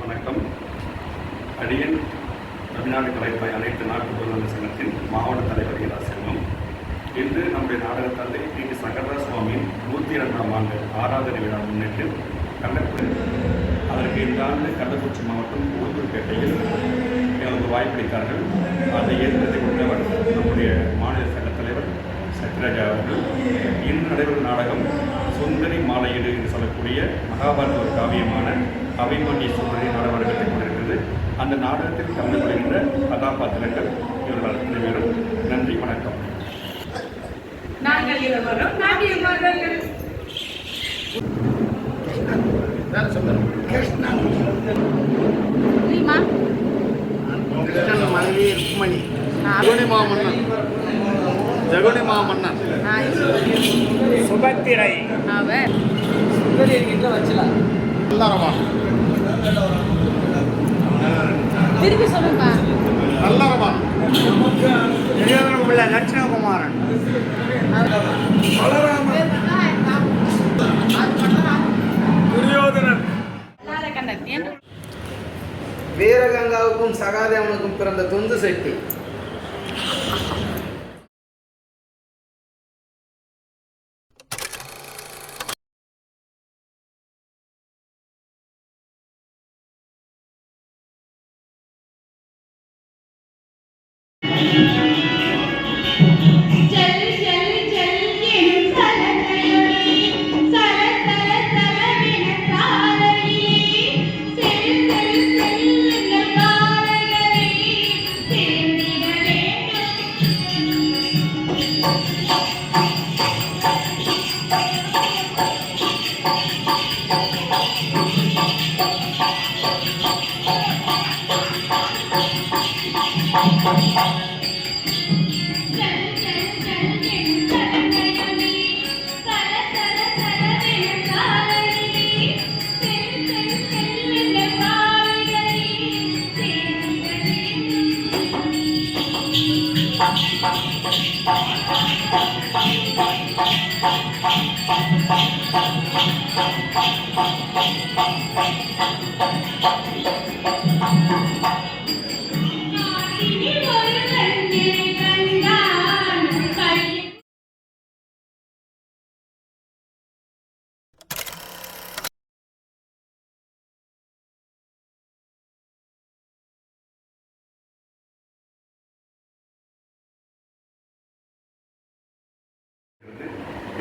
வணக்கம். அடியன் தமிழ்நாடு கலைப்பாய் அனைத்து நாட்டு பொருளாதார சங்கத்தின் மாவட்ட தலைவர் இரா செல்வம். இன்று நம்முடைய நாடகத்தந்தை டி சங்கரதாச சுவாமியின் 102ஆம் ஆண்டு ஆராதனை விழா முன்னிட்டு அதற்கு இந்த ஆண்டு கள்ளக்குறிச்சி மாவட்டம் உளுந்தூர்பேட்டையில் எங்களுக்கு வாய்ப்பளித்தார்கள். அதை ஏற்படுத்தி கொண்டவர் நம்முடைய மாநில சங்கத் தலைவர் சத்யராஜா அவர்கள். இன்று நடைபெறும் நாடகம் சுந்தரி மாலையீடு என்று சொல்லக்கூடிய மகாபாரத ஒரு காவியமான அபிமன்யு சுந்தரி நாடகம் நடைபெற்றுக் கொண்டிருக்கிறது. அந்த நாடகத்தில் கலந்து கொள்கின்ற கதாபாத்திரங்கள் இவர்கள் அத்தனை பேரும். நன்றி, வணக்கம். மனைவி ருக்மணி, ஜகுனி மாமன்னன், சுபத்திரை, திருப்பி சொல்லுங்க. நல்லரவன், பிள்ளை லட்சுமகுமாரன், துரியோதனன், வீரகங்காவுக்கும் சகாதேவனுக்கும் பிறந்த துந்து செட்டி.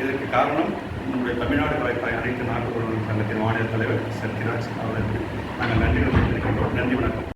இதற்கு காரணம் நம்முடைய தமிழ்நாடு கலைப்பாய் அனைத்து நாட்டு பொருளாதார சங்கத்தின் மாநில தலைவர் சத்யராஜ் அவர்களுக்கு